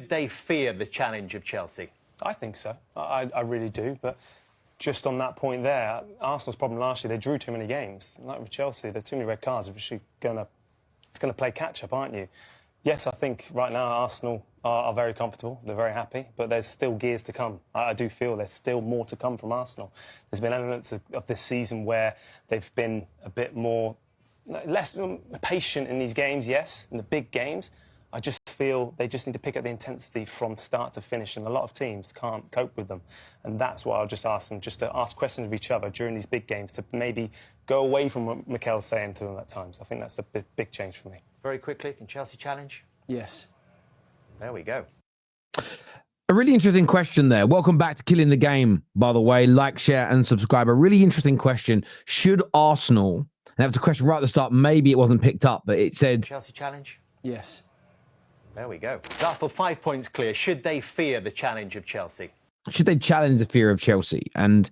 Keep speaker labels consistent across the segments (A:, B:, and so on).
A: They fear the challenge of Chelsea.
B: I think so. I really do. But just on that point there, Arsenal's problem last year, they drew too many games. Like with Chelsea, there's too many red cards. It's going to play catch-up, aren't you? Yes, I think right now Arsenal are very comfortable. They're very happy. But there's still gears to come. I do feel there's still more to come from Arsenal. There's been elements of this season where they've been a bit less patient in these games, yes, in the big games. I just feel they just need to pick up the intensity from start to finish, and a lot of teams can't cope with them. And that's why I'll just ask them just to ask questions of each other during these big games, to maybe go away from what Mikel's saying to them at times. I think that's a big change for me.
A: Very quickly, can Chelsea challenge?
C: Yes.
A: There we go.
D: A really interesting question there. Welcome back to Killing the Game, by the way. Like, share, and subscribe. A really interesting question. Should Arsenal, and that was a question right at the start, maybe it wasn't picked up, but it said...
A: Chelsea challenge?
C: Yes.
A: There we go. Arsenal 5 points clear. Should they fear the challenge of Chelsea?
D: Should they challenge the fear of Chelsea? And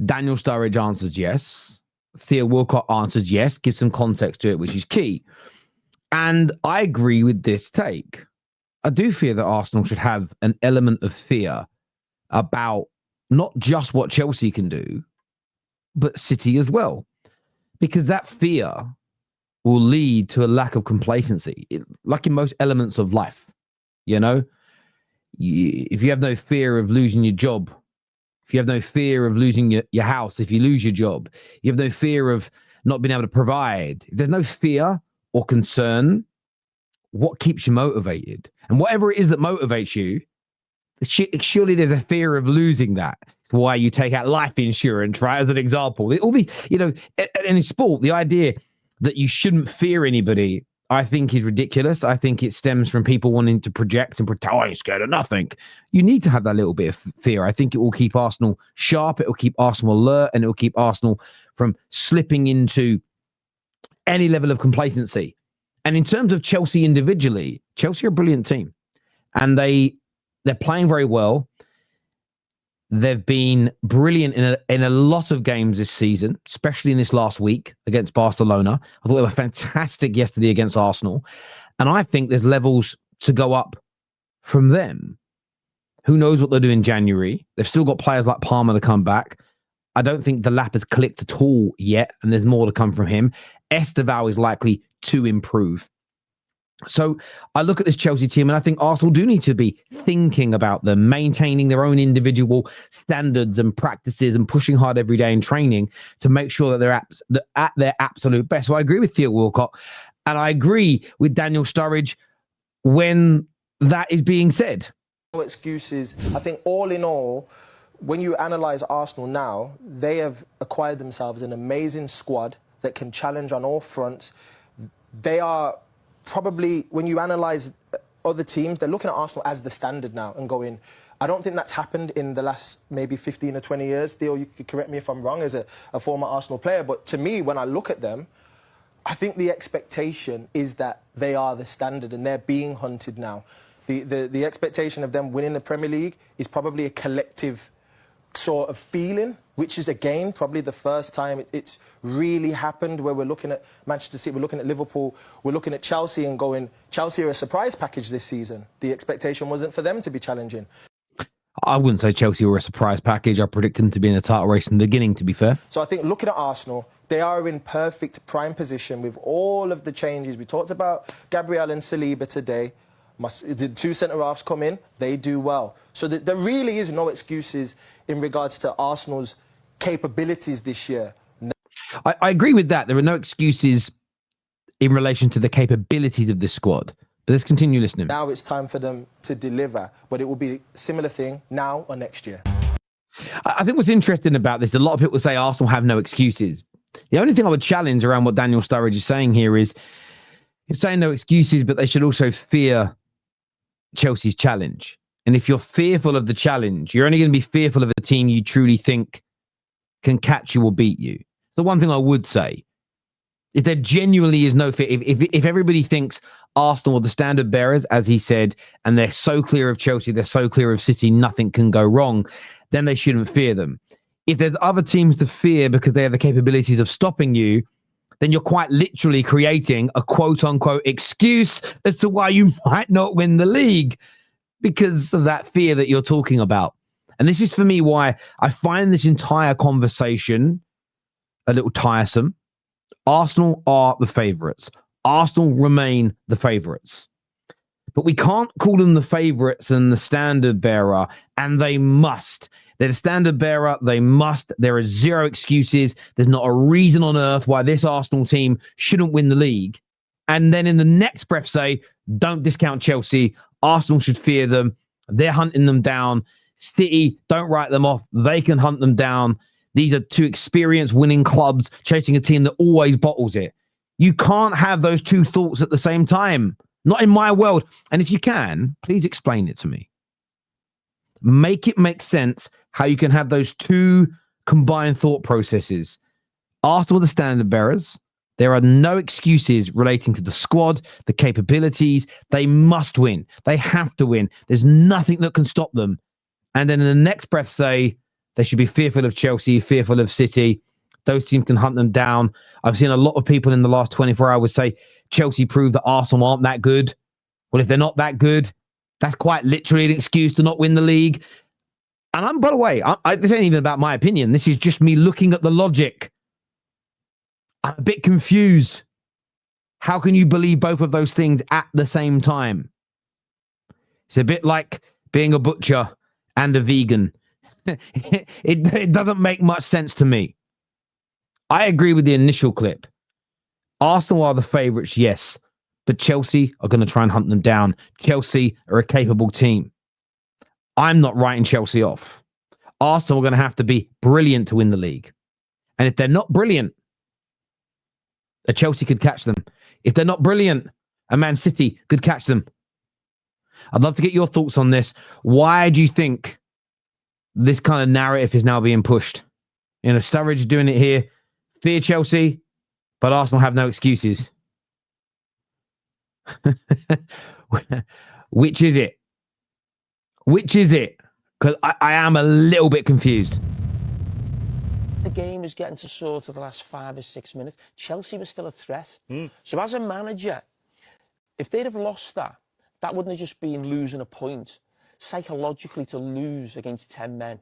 D: Daniel Sturridge answers yes. Theo Walcott answers yes. Gives some context to it, which is key. And I agree with this take. I do fear that Arsenal should have an element of fear about not just what Chelsea can do, but City as well. Because that fear will lead to a lack of complacency, like in most elements of life. You know, if you have no fear of losing your job, if you have no fear of losing your house, if you lose your job, you have no fear of not being able to provide. If there's no fear or concern, what keeps you motivated? And whatever it is that motivates you, surely there's a fear of losing that. It's why you take out life insurance, right? As an example, all these, you know, and in sport, the idea that you shouldn't fear anybody, I think, is ridiculous. I think it stems from people wanting to project and pretend, oh, I ain't scared of nothing. You need to have that little bit of fear. I think it will keep Arsenal sharp. It will keep Arsenal alert, and it will keep Arsenal from slipping into any level of complacency. And in terms of Chelsea individually, Chelsea are a brilliant team, and they're playing very well. They've been brilliant in a lot of games this season, especially in this last week against Barcelona. I thought they were fantastic yesterday against Arsenal. And I think there's levels to go up from them. Who knows what they'll do in January? They've still got players like Palmer to come back. I don't think the lap has clicked at all yet, and there's more to come from him. Esteval is likely to improve. So I look at this Chelsea team, and I think Arsenal do need to be thinking about them, maintaining their own individual standards and practices and pushing hard every day in training to make sure that they're at their absolute best. So I agree with Theo Walcott, and I agree with Daniel Sturridge when that is being said.
C: No excuses. I think all in all, when you analyse Arsenal now, they have acquired themselves an amazing squad that can challenge on all fronts. They are... probably, when you analyse other teams, they're looking at Arsenal as the standard now and going, I don't think that's happened in the last maybe 15 or 20 years. Theo, you could correct me if I'm wrong as a former Arsenal player, but to me, when I look at them, I think the expectation is that they are the standard and they're being hunted now. The expectation of them winning the Premier League is probably a collective sort of feeling, which is, again, probably the first time it's really happened, where we're looking at Manchester City, we're looking at Liverpool, we're looking at Chelsea and going, Chelsea are a surprise package this season. The expectation wasn't for them to be challenging.
D: I wouldn't say Chelsea were a surprise package. I predict them to be in the title race in the beginning, to be fair.
C: So I think looking at Arsenal, they are in perfect prime position with all of the changes. We talked about Gabriel and Saliba today. The two centre-halves come in, they do well. So there really is no excuses in regards to Arsenal's capabilities this year. No.
D: I agree with that. There are no excuses in relation to the capabilities of this squad. But let's continue listening.
C: Now it's time for them to deliver, but it will be a similar thing now or next year.
D: I think what's interesting about this, a lot of people say Arsenal have no excuses. The only thing I would challenge around what Daniel Sturridge is saying here is he's saying no excuses, but they should also fear Chelsea's challenge. And if you're fearful of the challenge, you're only going to be fearful of a team you truly think can catch you or beat you. The one thing I would say, if there genuinely is no fear, if everybody thinks Arsenal are the standard bearers, as he said, and they're so clear of Chelsea, they're so clear of City, nothing can go wrong, then they shouldn't fear them. If there's other teams to fear because they have the capabilities of stopping you, then you're quite literally creating a quote-unquote excuse as to why you might not win the league. because of that fear that you're talking about. And this is for me why I find this entire conversation a little tiresome. Arsenal are the favourites. Arsenal remain the favourites. But we can't call them the favourites and the standard bearer, and they must. They're the standard bearer. They must. There are zero excuses. There's not a reason on earth why this Arsenal team shouldn't win the league. And then in the next breath say, don't discount Chelsea. Arsenal should fear them. They're hunting them down. City, don't write them off. They can hunt them down. These are two experienced winning clubs chasing a team that always bottles it. You can't have those two thoughts at the same time. Not in my world. And if you can, please explain it to me. Make it make sense how you can have those two combined thought processes. Arsenal are the standard bearers. There are no excuses relating to the squad, the capabilities. They must win. They have to win. There's nothing that can stop them. And then in the next breath say, they should be fearful of Chelsea, fearful of City. Those teams can hunt them down. I've seen a lot of people in the last 24 hours say Chelsea proved that Arsenal aren't that good. Well, if they're not that good, that's quite literally an excuse to not win the league. And I'm, by the way, this ain't even about my opinion. This is just me looking at the logic. I'm a bit confused. How can you believe both of those things at the same time? It's a bit like being a butcher and a vegan. It doesn't make much sense to me. I agree with the initial clip. Arsenal are the favourites, yes, but Chelsea are going to try and hunt them down. Chelsea are a capable team. I'm not writing Chelsea off. Arsenal are going to have to be brilliant to win the league. And if they're not brilliant, a Chelsea could catch them. If they're not brilliant, a Man City could catch them. I'd love to get your thoughts on this. Why do you think this kind of narrative is now being pushed? You know, Sturridge is doing it here. Fear Chelsea, but Arsenal have no excuses. Which is it? Which is it? Because I am a little bit confused.
E: The game is getting to sort of the last 5 or 6 minutes. Chelsea was still a threat. So as a manager, if they'd have lost that wouldn't have just been losing a point. Psychologically, to lose against 10 men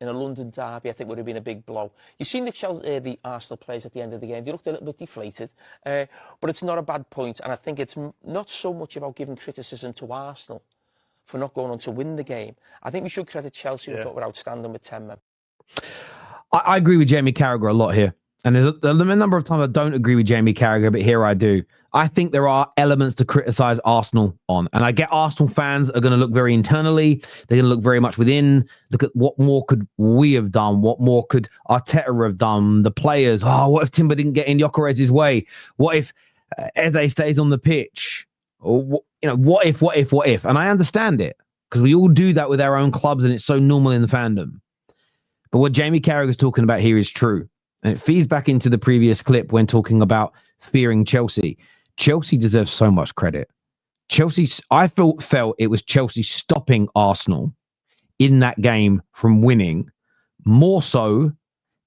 E: in a London derby, I think would have been a big blow. You've seen the Arsenal players at the end of the game. They looked a little bit deflated, but it's not a bad point. And I think it's not so much about giving criticism to Arsenal for not going on to win the game. I think we should credit Chelsea who thought were outstanding with 10 men.
D: I agree with Jamie Carragher a lot here. And there's a number of times I don't agree with Jamie Carragher, but here I do. I think there are elements to criticise Arsenal on. And I get Arsenal fans are going to look very internally. They're going to look very much within. Look at what more could we have done? What more could Arteta have done? The players. Oh, what if Timber didn't get in Gyökeres's way? What if Eze stays on the pitch? Or, you know, what if? And I understand it because we all do that with our own clubs and it's so normal in the fandom. But what Jamie Carragher is talking about here is true. And it feeds back into the previous clip when talking about fearing Chelsea. Chelsea deserves so much credit. I felt it was Chelsea stopping Arsenal in that game from winning more so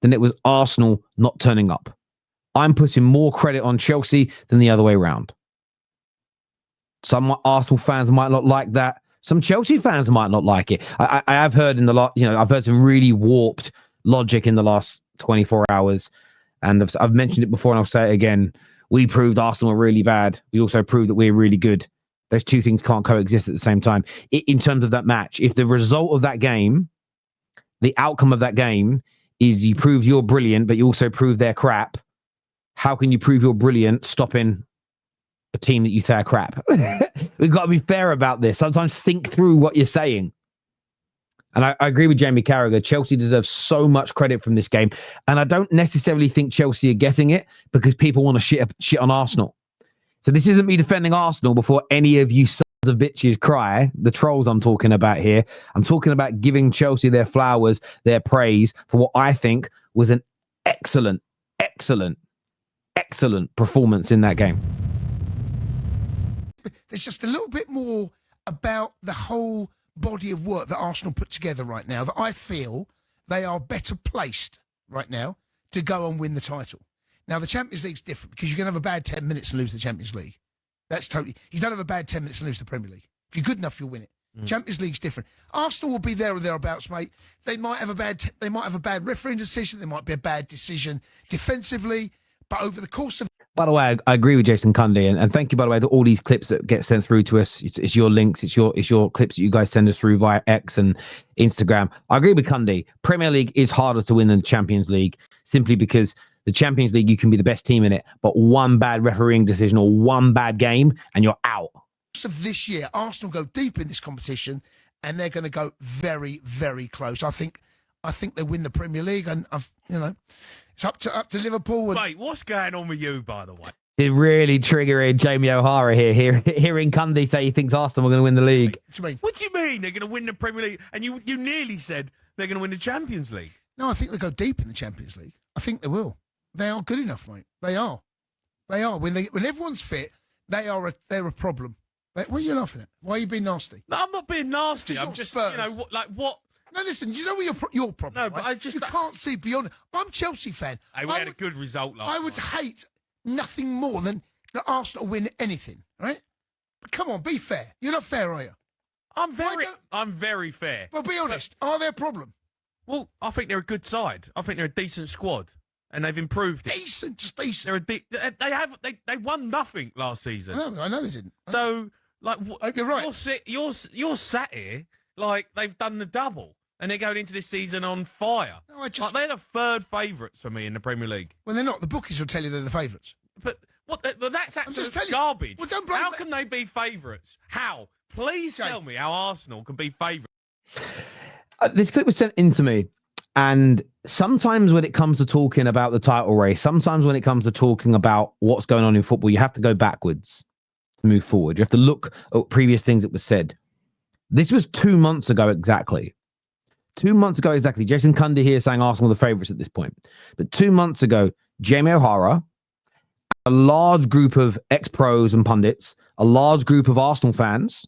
D: than it was Arsenal not turning up. I'm putting more credit on Chelsea than the other way around. Some Arsenal fans might not like that. Some Chelsea fans might not like it. I have heard I've heard some really warped logic in the last 24 hours. And I've mentioned it before and I'll say it again. We proved Arsenal were really bad. We also proved that we're really good. Those two things can't coexist at the same time. In terms of that match, if the result of that game, the outcome of that game is you prove you're brilliant, but you also prove they're crap, how can you prove you're brilliant stopping a team that you say are crap? We've got to be fair about this. Sometimes think through what you're saying. And I agree with Jamie Carragher. Chelsea deserves so much credit from this game. And I don't necessarily think Chelsea are getting it because people want to shit on Arsenal. So this isn't me defending Arsenal before any of you sons of bitches cry. The trolls I'm talking about here. I'm talking about giving Chelsea their flowers, their praise for what I think was an excellent performance in that game.
F: There's just a little bit more about the whole body of work that Arsenal put together right now that I feel they are better placed right now to go and win the title. Now, the Champions League's different because you can have a bad 10 minutes and lose the Champions League. That's totally... You don't have a bad 10 minutes and lose the Premier League. If you're good enough, you'll win it. Champions League's different. Arsenal will be there or thereabouts, mate. They might have a bad refereeing decision. There might be a bad decision defensively, but over the course of.
D: By the way, I agree with Jason Cundy, and thank you, by the way, to all these clips that get sent through to us. It's your links, it's your clips that you guys send us through via X and Instagram. I agree with Cundy. Premier League is harder to win than the Champions League, simply because the Champions League, you can be the best team in it, but one bad refereeing decision or one bad game, and you're out.
F: Of this year, Arsenal go deep in this competition, and they're going to go very, very close. I think they win the Premier League, and it's up to Liverpool.
G: Wait, what's going on with you, by the way?
D: It really triggering Jamie O'Hara here. Hearing Cundy say he thinks Arsenal are going to win the league.
G: What do you mean they're going to win the Premier League? And you nearly said they're going to win the Champions League.
F: No, I think they go deep in the Champions League. I think they will. They are good enough, mate. They are. When everyone's fit, they're a problem. What are you laughing at? Why are you being nasty?
G: No, I'm not being nasty. I'm just,
F: Spurs.
G: what?
F: No, listen, do you know what your problem?
G: No, but
F: right? You can't see beyond. I'm a Chelsea fan.
G: Hey, we had a good result last
F: I would hate nothing more than that Arsenal win anything, right? But come on, be fair. You're not fair, are you?
G: I'm very fair.
F: Well, be honest. Are there a problem?
G: Well, I think they're a good side. I think they're a decent squad, and they've improved it.
F: Just decent.
G: They won nothing last season.
F: I know they didn't.
G: So,
F: you're right.
G: You're sat here like they've done the double, and they're going into this season on fire.
F: No,
G: they're the third favourites for me in the Premier League.
F: Well, they're not. The bookies will tell you they're the favourites.
G: But that's absolute garbage.
F: Well, don't blame
G: How can they be favourites? How? Please tell me how Arsenal can be favourites.
D: This clip was sent in to me, and sometimes when it comes to talking about the title race, sometimes when it comes to talking about what's going on in football, you have to go backwards to move forward. You have to look at previous things that were said. This was 2 months ago exactly. 2 months ago exactly. Jason Cundy here saying Arsenal are the favourites at this point. But 2 months ago, Jamie O'Hara, a large group of ex-pros and pundits, a large group of Arsenal fans,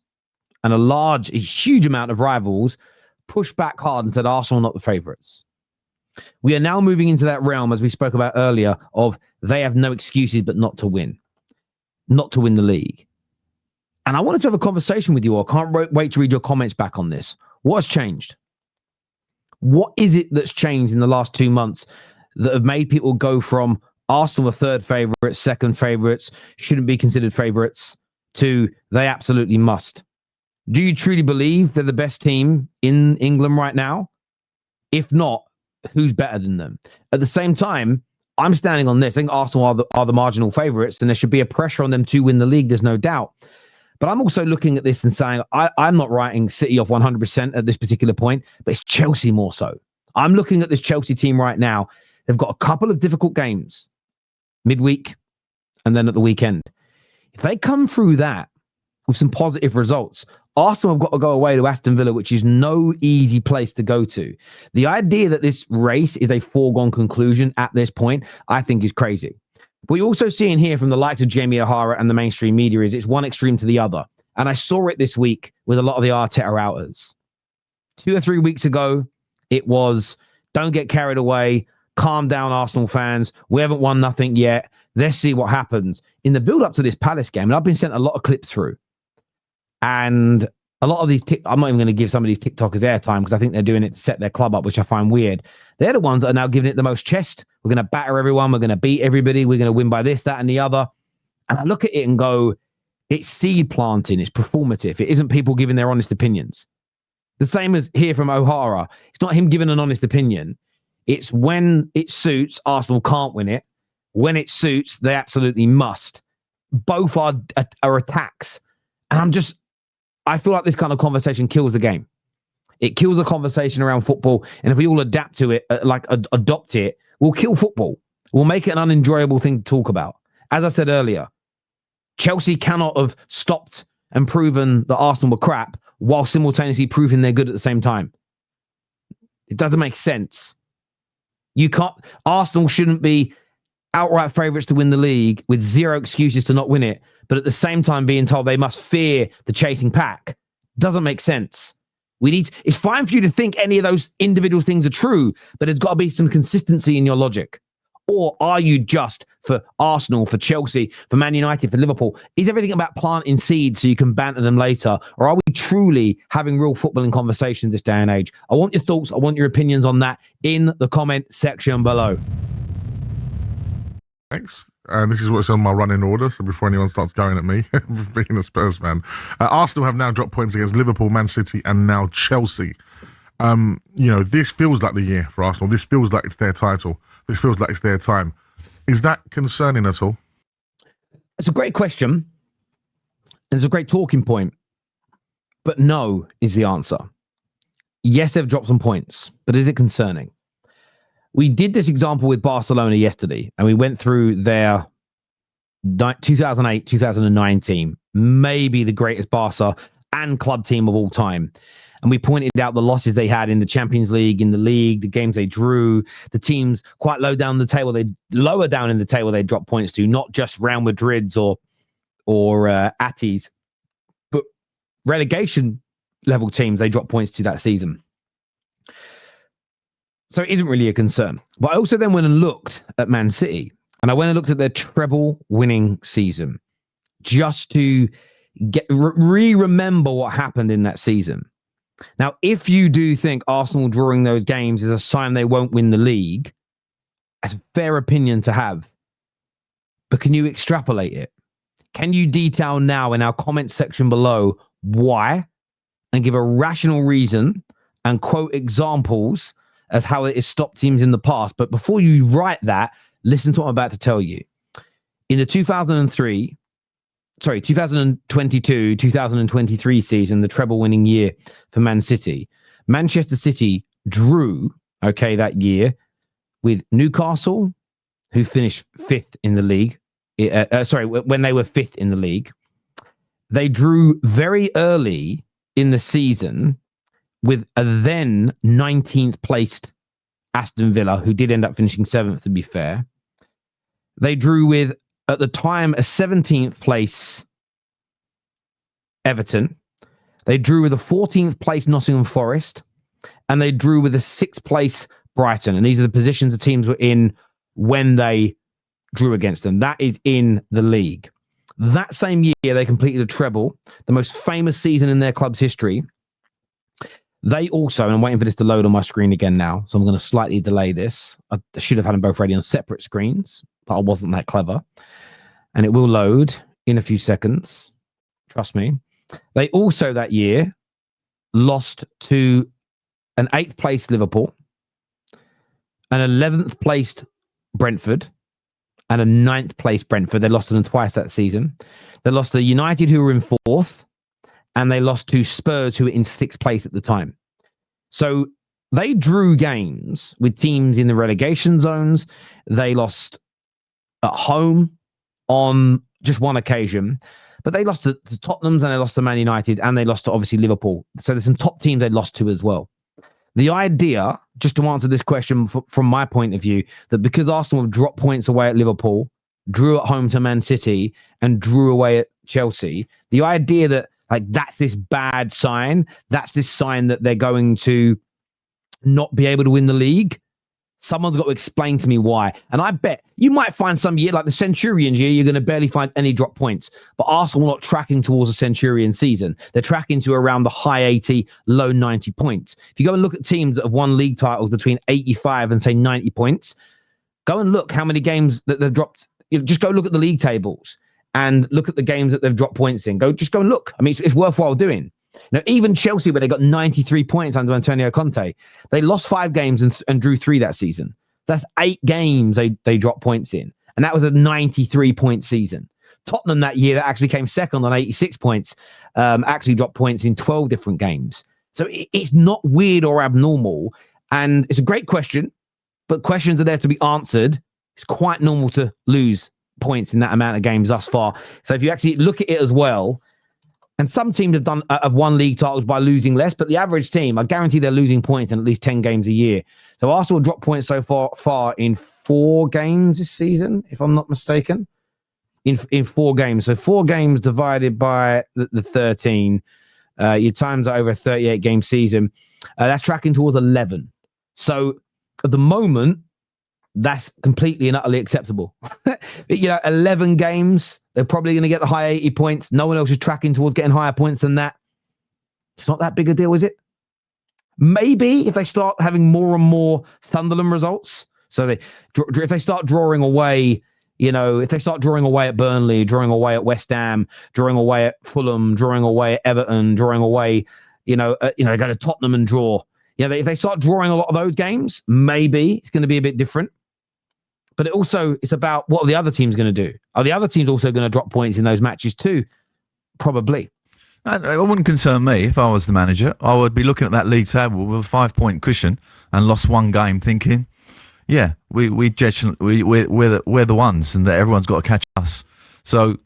D: and a huge amount of rivals pushed back hard and said Arsenal not the favourites. We are now moving into that realm, as we spoke about earlier, of they have no excuses but not to win the league. And I wanted to have a conversation with you all. I can't wait to read your comments back on this. What has changed? What is it that's changed in the last 2 months that have made people go from Arsenal are third favourites, second favourites, shouldn't be considered favourites, to they absolutely must? Do you truly believe they're the best team in England right now? If not, who's better than them? At the same time, I'm standing on this. I think Arsenal are the marginal favourites, and there should be a pressure on them to win the league. There's no doubt. But I'm also looking at this and saying, I'm not writing City off 100% at this particular point, but it's Chelsea more so. I'm looking at this Chelsea team right now. They've got a couple of difficult games, midweek and then at the weekend. If they come through that with some positive results, Arsenal have got to go away to Aston Villa, which is no easy place to go to. The idea that this race is a foregone conclusion at this point, I think is crazy. What you also see in here from the likes of Jamie O'Hara and the mainstream media is it's one extreme to the other. And I saw it this week with a lot of the Arteta outers. 2 or 3 weeks ago, it was, don't get carried away, calm down, Arsenal fans. We haven't won nothing yet. Let's see what happens. In the build-up to this Palace game, and I've been sent a lot of clips through, and a lot of these, I'm not even going to give some of these TikTokers airtime because I think they're doing it to set their club up, which I find weird. They're the ones that are now giving it the most chest. We're going to batter everyone. We're going to beat everybody. We're going to win by this, that, and the other. And I look at it and go, it's seed planting. It's performative. It isn't people giving their honest opinions. The same as here from O'Hara. It's not him giving an honest opinion. It's when it suits, Arsenal can't win it. When it suits, they absolutely must. Both are attacks. And I feel like this kind of conversation kills the game. It kills the conversation around football. And if we all adapt to it, adopt it, we'll kill football. We'll make it an unenjoyable thing to talk about. As I said earlier, Chelsea cannot have stopped and proven that Arsenal were crap while simultaneously proving they're good at the same time. It doesn't make sense. Arsenal shouldn't be outright favourites to win the league with zero excuses to not win it, but at the same time being told they must fear the chasing pack. Doesn't make sense. It's fine for you to think any of those individual things are true, but there's got to be some consistency in your logic. Or are you just for Arsenal, for Chelsea, for Man United, for Liverpool? Is everything about planting seeds so you can banter them later? Or are we truly having real footballing conversations this day and age? I want your thoughts. I want your opinions on that in the comment section below.
H: Thanks. This is what's on my running order, so before anyone starts going at me for being a Spurs fan. Arsenal have now dropped points against Liverpool, Man City, and now Chelsea. This feels like the year for Arsenal. This feels like it's their title. This feels like it's their time. Is that concerning at all?
D: It's a great question. And it's a great talking point. But no is the answer. Yes, they've dropped some points, but is it concerning? We did this example with Barcelona yesterday, and we went through their 2008-2009 team, maybe the greatest Barca and club team of all time. And we pointed out the losses they had in the Champions League, in the league, the games they drew, the teams quite low down the table. They lower down in the table they dropped points to, not just Real Madrid's or Atis, but relegation level teams they dropped points to that season. So it isn't really a concern. But I also then went and looked at Man City, and I went and looked at their treble winning season just to remember what happened in that season. Now, if you do think Arsenal drawing those games is a sign they won't win the league, that's a fair opinion to have. But can you extrapolate it? Can you detail now in our comment section below why, and give a rational reason and quote examples as how it has stopped teams in the past? But before you write that, listen to what I'm about to tell you. In the 2022-2023 season, the treble-winning year for Man City, Manchester City drew, that year with Newcastle, who finished fifth in the league. When they were fifth in the league. They drew very early in the season with a then 19th placed Aston Villa, who did end up finishing 7th, to be fair. They drew with, at the time, a 17th place Everton. They drew with a 14th place Nottingham Forest. And they drew with a 6th place Brighton. And these are the positions the teams were in when they drew against them. That is in the league. That same year, they completed a treble, the most famous season in their club's history. They also, and I'm waiting for this to load on my screen again now, so I'm going to slightly delay this. I should have had them both ready on separate screens, but I wasn't that clever. And it will load in a few seconds. Trust me. They also that year lost to an 8th placed Liverpool, an 11th placed Brentford, and a 9th placed Brentford. They lost to them twice that season. They lost to United, who were in 4th, and they lost to Spurs, who were in 6th place at the time. So they drew games with teams in the relegation zones. They lost at home on just one occasion, but they lost to Tottenham's, and they lost to Man United, and they lost to, obviously, Liverpool. So there's some top teams they lost to as well. The idea, just to answer this question from my point of view, that because Arsenal have dropped points away at Liverpool, drew at home to Man City, and drew away at Chelsea, the idea that that's this bad sign, that's this sign that they're going to not be able to win the league, someone's got to explain to me why. And I bet you might find some year, like the Centurions year, you're going to barely find any drop points. But Arsenal are not tracking towards a Centurion season. They're tracking to around the high 80, low 90 points. If you go and look at teams that have won league titles between 85 and, say, 90 points, go and look how many games that they've dropped. Just go look at the league tables and look at the games that they've dropped points in. Just go and look. I mean, it's worthwhile doing. Now, even Chelsea, where they got 93 points under Antonio Conte, they lost 5 games and drew 3 that season. That's 8 games they dropped points in. And that was a 93-point season. Tottenham that year, that actually came second on 86 points, actually dropped points in 12 different games. So it's not weird or abnormal. And it's a great question, but questions are there to be answered. It's quite normal to lose points in that amount of games thus far. So if you actually look at it as well, and some teams have won league titles by losing less, but the average team, I guarantee they're losing points in at least 10 games a year. So Arsenal dropped points so far in 4 games this season, if I'm not mistaken. In 4 games. So 4 games divided by the 13, your times are over a 38-game season. That's tracking towards 11. So at the moment, that's completely and utterly acceptable. 11 games, they're probably going to get the high 80 points. No one else is tracking towards getting higher points than that. It's not that big a deal, is it? Maybe if they start having more and more Sunderland results, so if they start drawing away, if they start drawing away at Burnley, drawing away at West Ham, drawing away at Fulham, drawing away at Everton, drawing away, they go to Tottenham and draw. If they start drawing a lot of those games, maybe it's going to be a bit different. But it's about what are the other teams going to do? Are the other teams also going to drop points in those matches too? Probably.
I: It wouldn't concern me if I was the manager. I would be looking at that league table with a 5-point cushion and lost one game, thinking, "Yeah, we're the ones, and that everyone's got to catch us." So,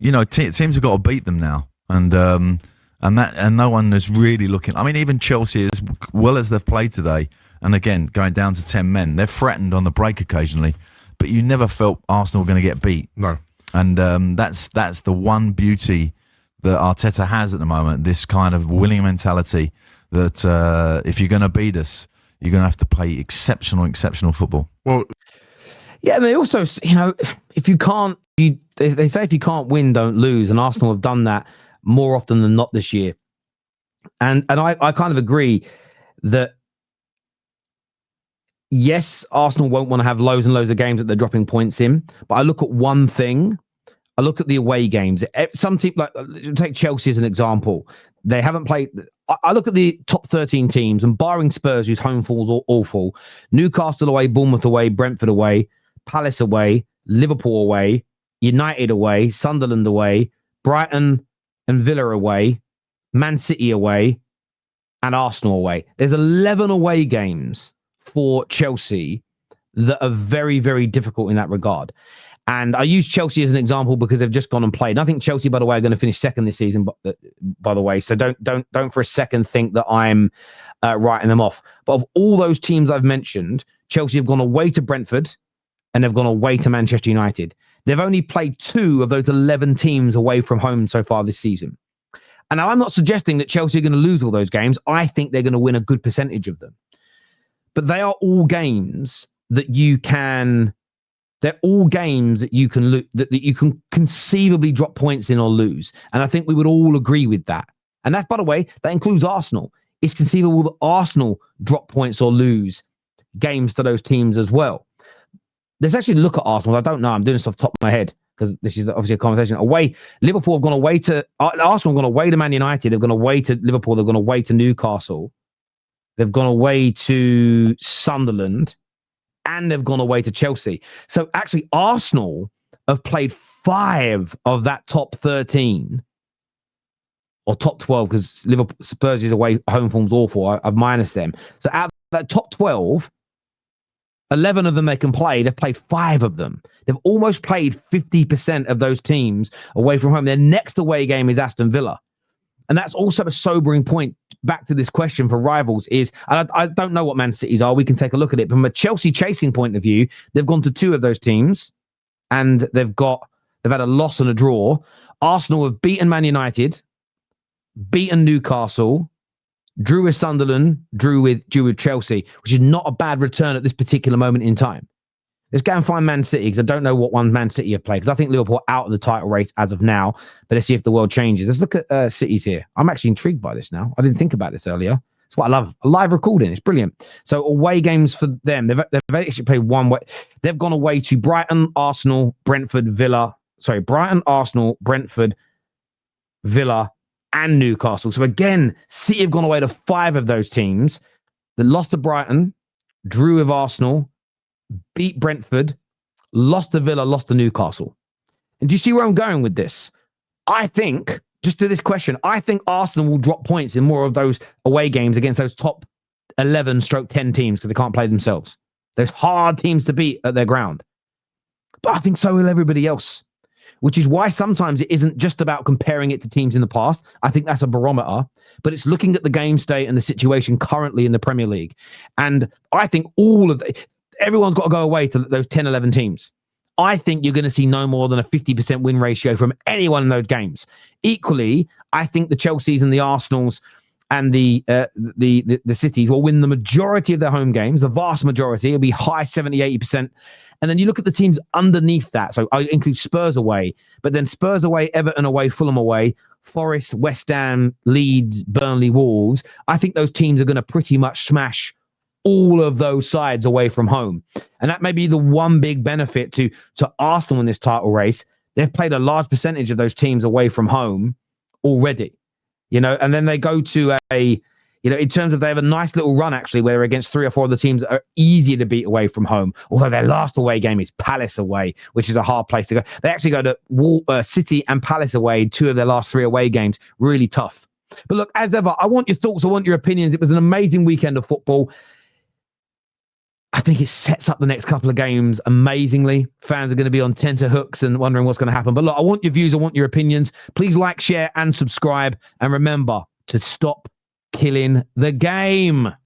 I: teams have got to beat them now, and no one is really looking. I mean, even Chelsea, as well as they've played today, and again going down to 10 men, they're threatened on the break occasionally, but you never felt Arsenal were going to get beat.
H: No,
I: and that's the one beauty that Arteta has at the moment, this kind of winning mentality that if you're going to beat us, you're going to have to play exceptional football.
H: Well,
D: yeah, and they also, if you can't, they say if you can't win, don't lose, and Arsenal have done that more often than not this year. And I kind of agree that, yes, Arsenal won't want to have loads and loads of games that they're dropping points in, but I look at one thing. I look at the away games. Some team, like take Chelsea as an example. They haven't played. I look at the top 13 teams, and barring Spurs, whose home form's awful, Newcastle away, Bournemouth away, Brentford away, Palace away, Liverpool away, United away, Sunderland away, Brighton and Villa away, Man City away, and Arsenal away. There's 11 away games for Chelsea that are very, very difficult in that regard. And I use Chelsea as an example because they've just gone and played. And I think Chelsea, by the way, are going to finish second this season, by the way. So don't for a second think that I'm writing them off. But of all those teams I've mentioned, Chelsea have gone away to Brentford and they've gone away to Manchester United. They've only played 2 of those 11 teams away from home so far this season. And now I'm not suggesting that Chelsea are going to lose all those games. I think they're going to win a good percentage of them. But they are all games that you can... They're all games that you can that you can conceivably drop points in or lose. And I think we would all agree with that. And that, by the way, that includes Arsenal. It's conceivable that Arsenal drop points or lose games to those teams as well. Let's actually look at Arsenal. I don't know. I'm doing this off the top of my head because this is obviously a conversation. Away, Liverpool have gone away to... Arsenal have gone away to Man United. They've gone away to Liverpool. They've gone away to Newcastle. They've gone away to Sunderland. And they've gone away to Chelsea. So actually, Arsenal have played 5 of that top 13 or top 12 because Liverpool, Spurs is away, home form's awful. I've minus them. So out of that top 12, 11 of them they can play. They've played 5 of them. They've almost played 50% of those teams away from home. Their next away game is Aston Villa. And that's also a sobering point back to this question for rivals is, and I don't know what Man City's are. We can take a look at it. But from a Chelsea chasing point of view, they've gone to 2 of those teams and they've had a loss and a draw. Arsenal have beaten Man United, beaten Newcastle, drew with Sunderland, drew with Chelsea, which is not a bad return at this particular moment in time. Let's go and find Man City because I don't know what one Man City have played because I think Liverpool are out of the title race as of now. But let's see if the world changes. Let's look at cities here. I'm actually intrigued by this now. I didn't think about this earlier. That's what I love. A live recording. It's brilliant. So away games for them. They've actually played one way. They've gone away to Brighton, Arsenal, Brentford, Villa. Sorry, Brighton, Arsenal, Brentford, Villa, and Newcastle. So again, City have gone away to 5 of those teams. They lost to Brighton, drew with Arsenal, beat Brentford, lost to Villa, lost to Newcastle. And do you see where I'm going with this? I think, just to this question, I think Arsenal will drop points in more of those away games against those top 11/10 teams because they can't play themselves. There's hard teams to beat at their ground. But I think so will everybody else, which is why sometimes it isn't just about comparing it to teams in the past. I think that's a barometer, but it's looking at the game state and the situation currently in the Premier League. And I think everyone's got to go away to those 10, 11 teams. I think you're going to see no more than a 50% win ratio from anyone in those games. Equally, I think the Chelseas and the Arsenals and the cities will win the majority of their home games, the vast majority. It'll be high 70, 80%. And then you look at the teams underneath that. So I include Spurs away, but then Spurs away, Everton away, Fulham away, Forest, West Ham, Leeds, Burnley, Wolves. I think those teams are going to pretty much smash all of those sides away from home. And that may be the one big benefit to Arsenal in this title race. They've played a large percentage of those teams away from home already, and then they go to in terms of they have a nice little run actually where they're against 3 or 4 of the teams that are easier to beat away from home. Although their last away game is Palace away, which is a hard place to go. They actually go to City and Palace away in 2 of their last 3 away games. Really tough. But look, as ever, I want your thoughts. I want your opinions. It was an amazing weekend of football. I think it sets up the next couple of games amazingly. Fans are going to be on tenterhooks and wondering what's going to happen. But look, I want your views. I want your opinions. Please like, share, and subscribe. And remember to stop killing the game.